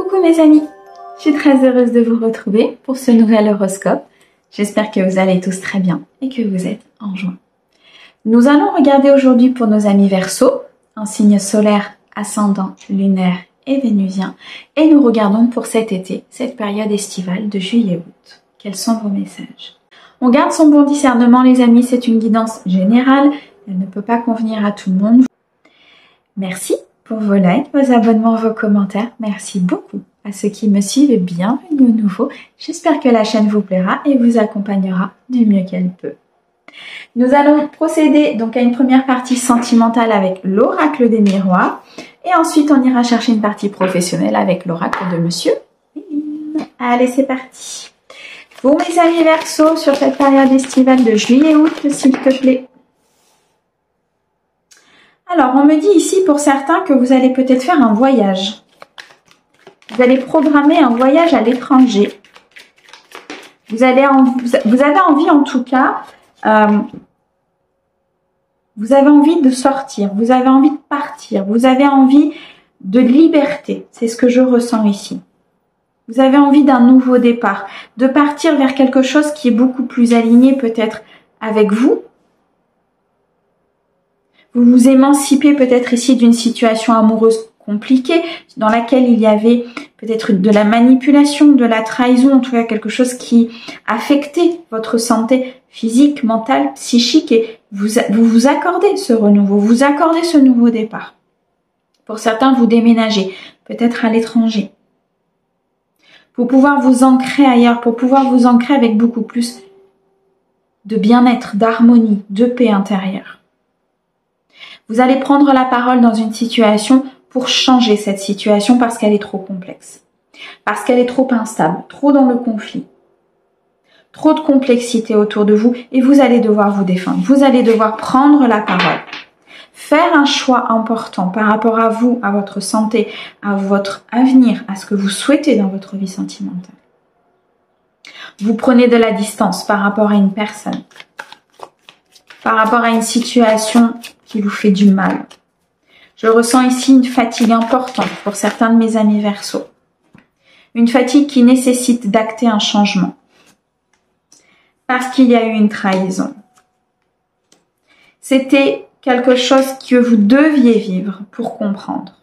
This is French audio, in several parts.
Coucou mes amis, je suis très heureuse de vous retrouver pour ce nouvel horoscope. J'espère que vous allez tous très bien et que vous êtes en joie. Nous allons regarder aujourd'hui pour nos amis Verseaux, un signe solaire, ascendant, lunaire et vénusien. Et nous regardons pour cet été, cette période estivale de juillet-août. Quels sont vos messages? On garde son bon discernement les amis, c'est une guidance générale. Elle ne peut pas convenir à tout le monde. Merci pour vos likes, vos abonnements, vos commentaires. Merci beaucoup à ceux qui me suivent et bienvenue aux nouveaux. J'espère que la chaîne vous plaira et vous accompagnera du mieux qu'elle peut. Nous allons procéder donc à une première partie sentimentale avec l'oracle des miroirs et ensuite on ira chercher une partie professionnelle avec l'oracle de Monsieur Méline. Allez, c'est parti. Pour mes amis Verseaux sur cette période estivale de juillet-août, s'il te plaît. Alors, on me dit ici pour certains que vous allez peut-être faire un voyage. Vous allez programmer un voyage à l'étranger. Vous avez envie en tout cas, vous avez envie de sortir, vous avez envie de partir, vous avez envie de liberté. C'est ce que je ressens ici. Vous avez envie d'un nouveau départ, de partir vers quelque chose qui est beaucoup plus aligné peut-être avec vous. Vous vous émancipez peut-être ici d'une situation amoureuse compliquée dans laquelle il y avait peut-être de la manipulation, de la trahison, en tout cas quelque chose qui affectait votre santé physique, mentale, psychique et vous accordez ce renouveau, vous accordez ce nouveau départ. Pour certains, vous déménagez, peut-être à l'étranger, pour pouvoir vous ancrer ailleurs, pour pouvoir vous ancrer avec beaucoup plus de bien-être, d'harmonie, de paix intérieure. Vous allez prendre la parole dans une situation pour changer cette situation parce qu'elle est trop complexe, parce qu'elle est trop instable, trop dans le conflit, trop de complexité autour de vous et vous allez devoir vous défendre. Vous allez devoir prendre la parole, faire un choix important par rapport à vous, à votre santé, à votre avenir, à ce que vous souhaitez dans votre vie sentimentale. Vous prenez de la distance par rapport à une personne, par rapport à une situation qui vous fait du mal. Je ressens ici une fatigue importante pour certains de mes amis Verseaux. Une fatigue qui nécessite d'acter un changement. Parce qu'il y a eu une trahison. C'était quelque chose que vous deviez vivre pour comprendre.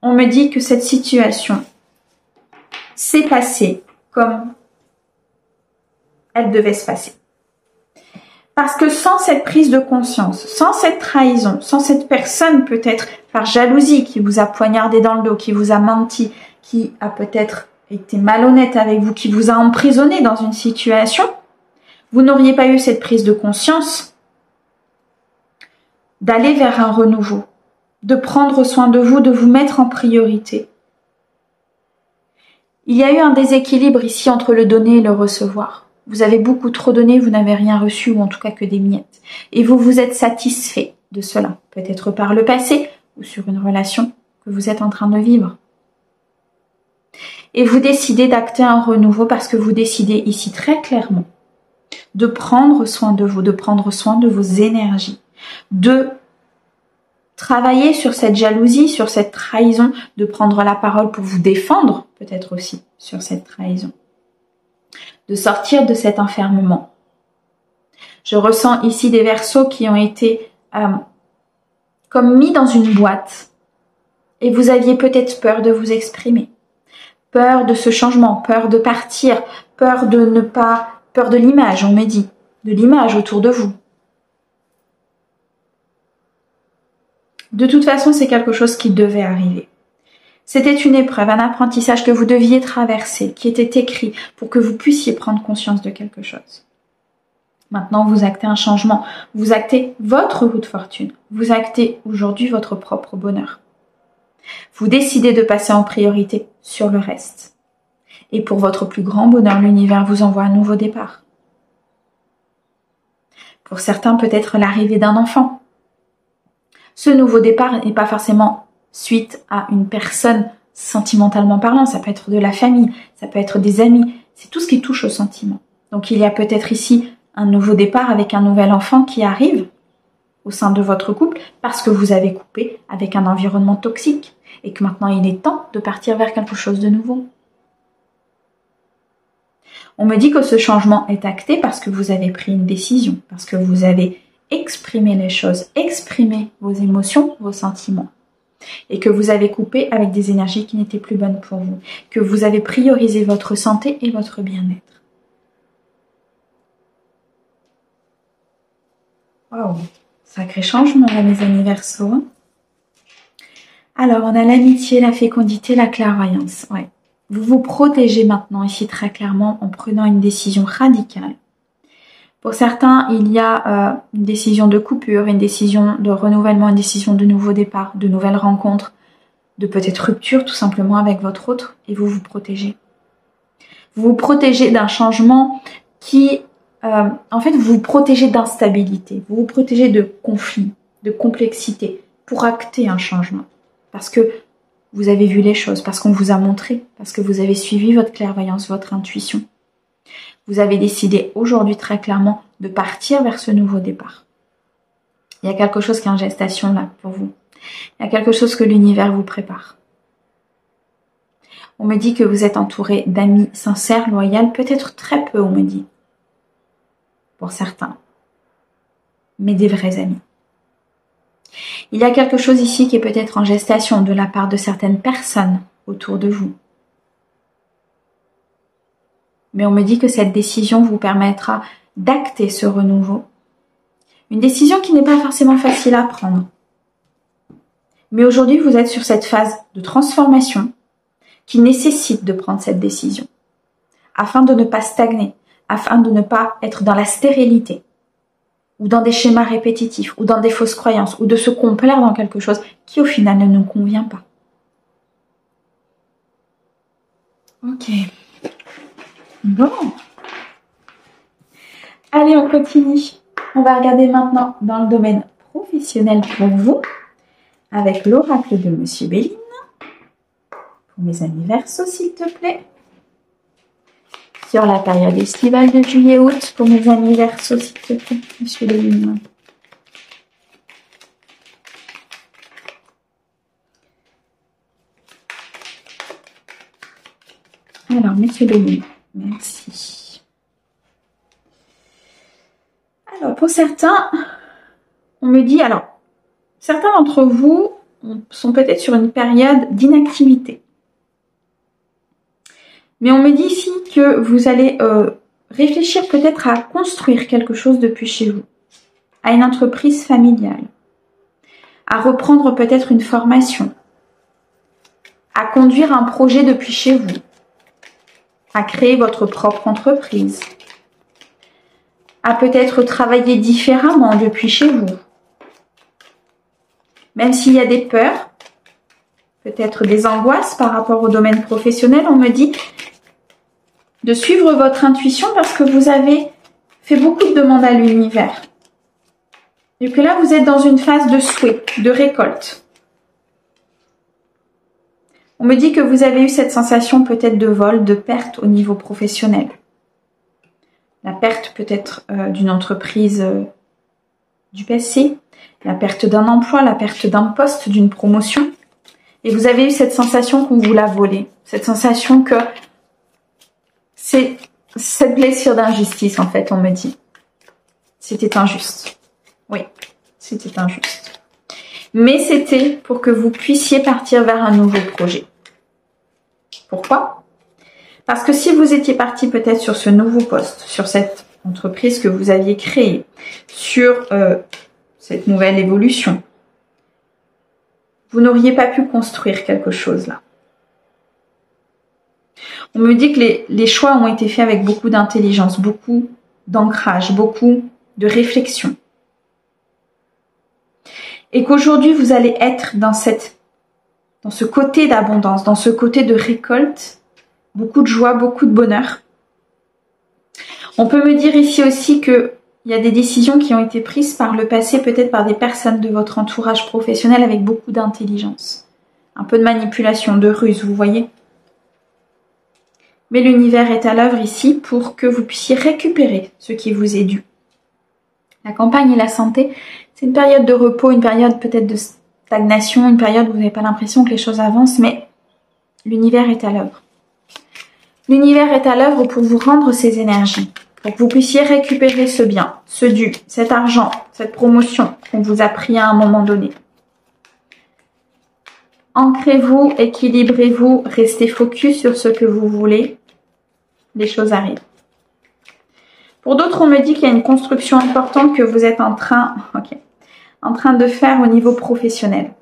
On me dit que cette situation s'est passée comme elle devait se passer. Parce que sans cette prise de conscience, sans cette trahison, sans cette personne peut-être par jalousie qui vous a poignardé dans le dos, qui vous a menti, qui a peut-être été malhonnête avec vous, qui vous a emprisonné dans une situation, vous n'auriez pas eu cette prise de conscience d'aller vers un renouveau, de prendre soin de vous mettre en priorité. Il y a eu un déséquilibre ici entre le donner et le recevoir. Vous avez beaucoup trop donné, vous n'avez rien reçu ou en tout cas que des miettes. Et vous vous êtes satisfait de cela, peut-être par le passé ou sur une relation que vous êtes en train de vivre. Et vous décidez d'acter un renouveau parce que vous décidez ici très clairement de prendre soin de vous, de prendre soin de vos énergies, de travailler sur cette jalousie, sur cette trahison, de prendre la parole pour vous défendre peut-être aussi sur cette trahison. De sortir de cet enfermement. Je ressens ici des Verseaux qui ont été comme mis dans une boîte et vous aviez peut-être peur de vous exprimer, peur de ce changement, peur de partir, peur de l'image, on m'a dit, de l'image autour de vous. De toute façon, c'est quelque chose qui devait arriver. C'était une épreuve, un apprentissage que vous deviez traverser, qui était écrit pour que vous puissiez prendre conscience de quelque chose. Maintenant, vous actez un changement, vous actez votre roue de fortune, vous actez aujourd'hui votre propre bonheur. Vous décidez de passer en priorité sur le reste. Et pour votre plus grand bonheur, l'univers vous envoie un nouveau départ. Pour certains, peut-être l'arrivée d'un enfant. Ce nouveau départ n'est pas forcément suite à une personne sentimentalement parlant, ça peut être de la famille, ça peut être des amis, c'est tout ce qui touche au sentiment. Donc il y a peut-être ici un nouveau départ avec un nouvel enfant qui arrive, au sein de votre couple parce que vous avez coupé avec un environnement toxique et que maintenant il est temps de partir vers quelque chose de nouveau. On me dit que ce changement est acté parce que vous avez pris une décision, parce que vous avez exprimé les choses, exprimé vos émotions, vos sentiments. Et que vous avez coupé avec des énergies qui n'étaient plus bonnes pour vous. Que vous avez priorisé votre santé et votre bien-être. Waouh, sacré changement là, mes amis Verseaux. Hein. Alors, on a l'amitié, la fécondité, la clairvoyance. Ouais. Vous vous protégez maintenant ici très clairement en prenant une décision radicale. Pour certains, il y a une décision de coupure, une décision de renouvellement, une décision de nouveau départ, de nouvelles rencontres, de peut-être rupture tout simplement avec votre autre et vous vous protégez. Vous vous protégez d'un changement qui, en fait, vous vous protégez d'instabilité, vous vous protégez de conflits, de complexité pour acter un changement. Parce que vous avez vu les choses, parce qu'on vous a montré, parce que vous avez suivi votre clairvoyance, votre intuition. Vous avez décidé aujourd'hui très clairement de partir vers ce nouveau départ. Il y a quelque chose qui est en gestation là pour vous. Il y a quelque chose que l'univers vous prépare. On me dit que vous êtes entouré d'amis sincères, loyaux, peut-être très peu on me dit. Pour certains. Mais des vrais amis. Il y a quelque chose ici qui est peut-être en gestation de la part de certaines personnes autour de vous. Mais on me dit que cette décision vous permettra d'acter ce renouveau. Une décision qui n'est pas forcément facile à prendre. Mais aujourd'hui, vous êtes sur cette phase de transformation qui nécessite de prendre cette décision. Afin de ne pas stagner, afin de ne pas être dans la stérilité, ou dans des schémas répétitifs, ou dans des fausses croyances, ou de se complaire dans quelque chose qui au final ne nous convient pas. Ok. Bon. Allez, on continue. On va regarder maintenant dans le domaine professionnel pour vous, avec l'oracle de Monsieur Béline. Pour mes amis Verseaux, s'il te plaît. Sur la période estivale de juillet-août, pour mes amis Verseaux, s'il te plaît, Monsieur Béline. Alors, Monsieur Béline. Merci. Alors, pour certains, on me dit, alors, certains d'entre vous sont peut-être sur une période d'inactivité. Mais on me dit ici que vous allez réfléchir peut-être à construire quelque chose depuis chez vous, à une entreprise familiale, à reprendre peut-être une formation, à conduire un projet depuis chez vous, à créer votre propre entreprise, à peut-être travailler différemment depuis chez vous. Même s'il y a des peurs, peut-être des angoisses par rapport au domaine professionnel, on me dit de suivre votre intuition parce que vous avez fait beaucoup de demandes à l'univers. Et que là, vous êtes dans une phase de souhait, de récolte. On me dit que vous avez eu cette sensation peut-être de vol, de perte au niveau professionnel. La perte peut-être d'une entreprise du passé, la perte d'un emploi, la perte d'un poste, d'une promotion. Et vous avez eu cette sensation qu'on vous l'a volé. Cette sensation que c'est cette blessure d'injustice, en fait, on me dit. C'était injuste. Oui, c'était injuste. Mais c'était pour que vous puissiez partir vers un nouveau projet. Pourquoi ? Parce que si vous étiez parti peut-être sur ce nouveau poste, sur cette entreprise que vous aviez créée, sur cette nouvelle évolution, vous n'auriez pas pu construire quelque chose là. On me dit que les choix ont été faits avec beaucoup d'intelligence, beaucoup d'ancrage, beaucoup de réflexion. Et qu'aujourd'hui, vous allez être dans ce côté d'abondance, dans ce côté de récolte, beaucoup de joie, beaucoup de bonheur. On peut me dire ici aussi qu'il y a des décisions qui ont été prises par le passé, peut-être par des personnes de votre entourage professionnel avec beaucoup d'intelligence. Un peu de manipulation, de ruse, vous voyez. Mais l'univers est à l'œuvre ici pour que vous puissiez récupérer ce qui vous est dû. La campagne et la santé, C'est une période de repos, une période peut-être de stagnation, une période où vous n'avez pas l'impression que les choses avancent, mais l'univers est à l'œuvre. L'univers est à l'œuvre pour vous rendre ces énergies, pour que vous puissiez récupérer ce bien, ce dû, cet argent, cette promotion qu'on vous a pris à un moment donné. Ancrez-vous, équilibrez-vous, restez focus sur ce que vous voulez. Les choses arrivent. Pour d'autres, on me dit qu'il y a une construction importante que vous êtes en train de faire au niveau professionnel.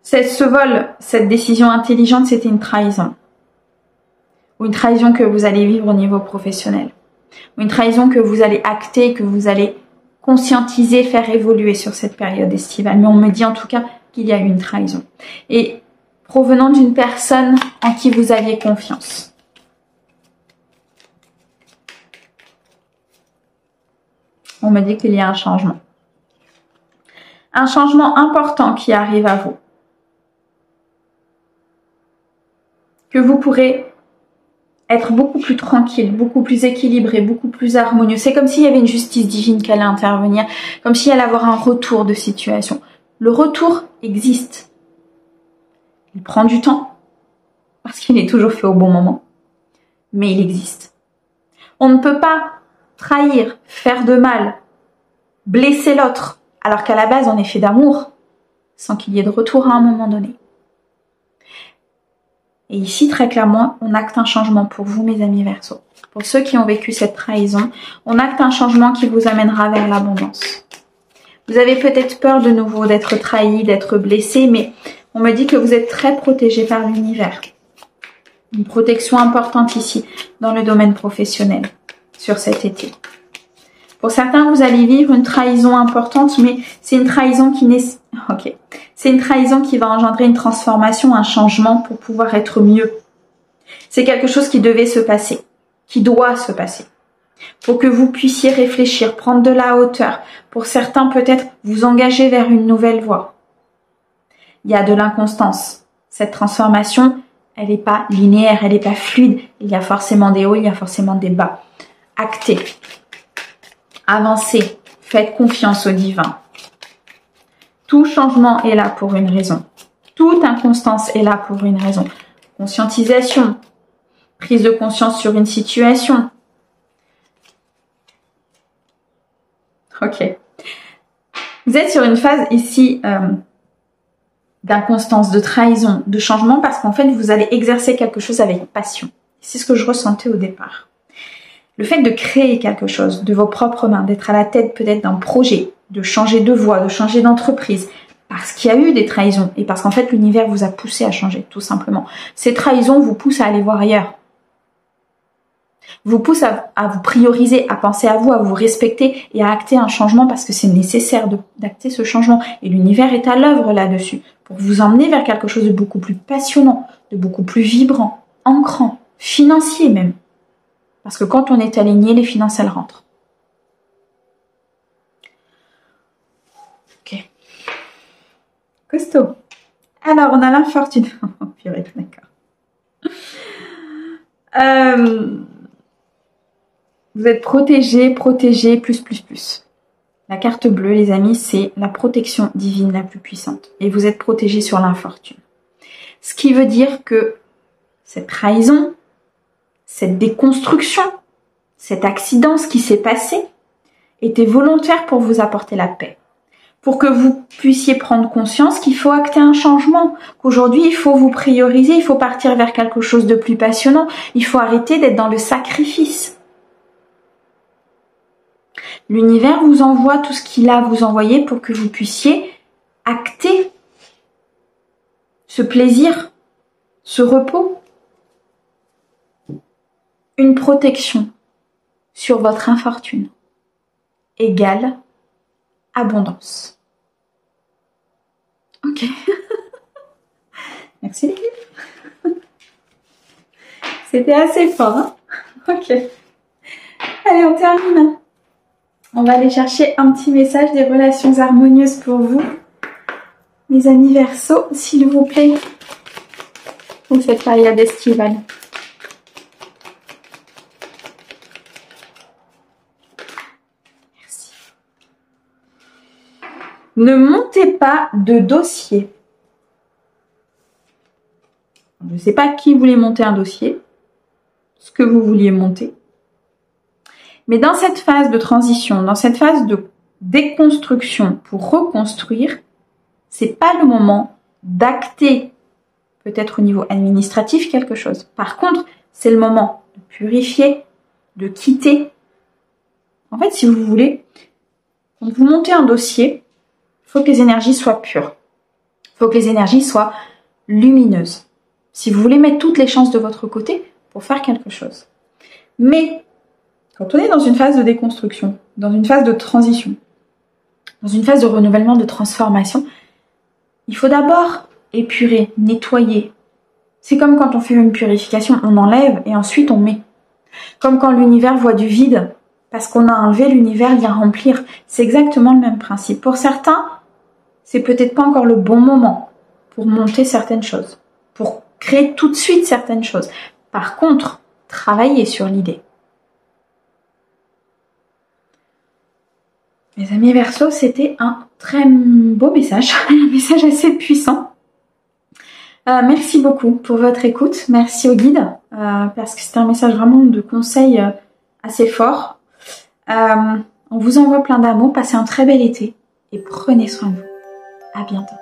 Ce vol, cette décision intelligente, c'était une trahison. Ou une trahison que vous allez vivre au niveau professionnel. Ou une trahison que vous allez acter, que vous allez conscientiser, faire évoluer sur cette période estivale. Mais on me dit en tout cas qu'il y a eu une trahison. Et provenant d'une personne en qui vous aviez confiance. On me dit qu'il y a un changement. Un changement important qui arrive à vous. Que vous pourrez être beaucoup plus tranquille, beaucoup plus équilibré, beaucoup plus harmonieux. C'est comme s'il y avait une justice divine qui allait intervenir, comme s'il allait avoir un retour de situation. Le retour existe. Il prend du temps, parce qu'il est toujours fait au bon moment, mais il existe. On ne peut pas trahir, faire de mal, blesser l'autre, alors qu'à la base on est fait d'amour, sans qu'il y ait de retour à un moment donné. Et ici, très clairement, on acte un changement pour vous, mes amis Verseaux. Pour ceux qui ont vécu cette trahison, on acte un changement qui vous amènera vers l'abondance. Vous avez peut-être peur de nouveau d'être trahi, d'être blessé, mais on me dit que vous êtes très protégé par l'univers. Une protection importante ici, dans le domaine professionnel, sur cet été. Pour certains, vous allez vivre une trahison importante, mais c'est une trahison qui c'est une trahison qui va engendrer une transformation, un changement pour pouvoir être mieux. C'est quelque chose qui devait se passer, qui doit se passer. Pour que vous puissiez réfléchir, prendre de la hauteur. Pour certains, peut-être vous engager vers une nouvelle voie. Il y a de l'inconstance. Cette transformation, elle n'est pas linéaire, elle n'est pas fluide. Il y a forcément des hauts, il y a forcément des bas. Actez. Avancez. Faites confiance au divin. Tout changement est là pour une raison. Toute inconstance est là pour une raison. Conscientisation. Prise de conscience sur une situation. Ok. Vous êtes sur une phase ici d'inconstance, de trahison, de changement parce qu'en fait, vous allez exercer quelque chose avec passion. C'est ce que je ressentais au départ. Le fait de créer quelque chose de vos propres mains, d'être à la tête peut-être d'un projet, de changer de voie, de changer d'entreprise, parce qu'il y a eu des trahisons et parce qu'en fait, l'univers vous a poussé à changer, tout simplement. Ces trahisons vous poussent à aller voir ailleurs. Vous poussent à vous prioriser, à penser à vous, à vous respecter et à acter un changement parce que c'est nécessaire d'acter ce changement. Et l'univers est à l'œuvre là-dessus pour vous emmener vers quelque chose de beaucoup plus passionnant, de beaucoup plus vibrant, ancrant, financier même. Parce que quand on est aligné, les finances, elles rentrent. Ok. Costaud. Alors, on a l'infortune. Oh, purée, d'accord. Vous êtes protégé, plus. La carte bleue, les amis, c'est la protection divine la plus puissante. Et vous êtes protégé sur l'infortune. Ce qui veut dire que cette trahison, cette déconstruction, cet accident, ce qui s'est passé, était volontaire pour vous apporter la paix. Pour que vous puissiez prendre conscience qu'il faut acter un changement, qu'aujourd'hui il faut vous prioriser, il faut partir vers quelque chose de plus passionnant, il faut arrêter d'être dans le sacrifice. L'univers vous envoie tout ce qu'il a à vous envoyer pour que vous puissiez acter ce plaisir, ce repos, une protection sur votre infortune égale abondance. Ok. Merci l'équipe. C'était assez fort, hein? Ok. Allez, on termine. On va aller chercher un petit message des relations harmonieuses pour vous. Mes amis Verseaux, s'il vous plaît. Pour cette période estivale. Merci. Ne montez pas de dossier. Je ne sais pas qui voulait monter un dossier, ce que vous vouliez monter. Mais dans cette phase de transition, dans cette phase de déconstruction pour reconstruire, c'est pas le moment d'acter, peut-être au niveau administratif, quelque chose. Par contre, c'est le moment de purifier, de quitter. En fait, si vous voulez, quand vous montez un dossier, il faut que les énergies soient pures. Il faut que les énergies soient lumineuses. Si vous voulez mettre toutes les chances de votre côté pour faire quelque chose. Mais, quand on est dans une phase de déconstruction, dans une phase de transition, dans une phase de renouvellement, de transformation, il faut d'abord épurer, nettoyer. C'est comme quand on fait une purification, on enlève et ensuite on met. Comme quand l'univers voit du vide, parce qu'on a enlevé, l'univers vient remplir. C'est exactement le même principe. Pour certains, c'est peut-être pas encore le bon moment pour monter certaines choses, pour créer tout de suite certaines choses. Par contre, travaillez sur l'idée. Mes amis Verseau, c'était un très beau message, un message assez puissant. Merci beaucoup pour votre écoute, merci au guide, parce que c'était un message vraiment de conseil assez fort. On vous envoie plein d'amour, passez un très bel été et prenez soin de vous. À bientôt.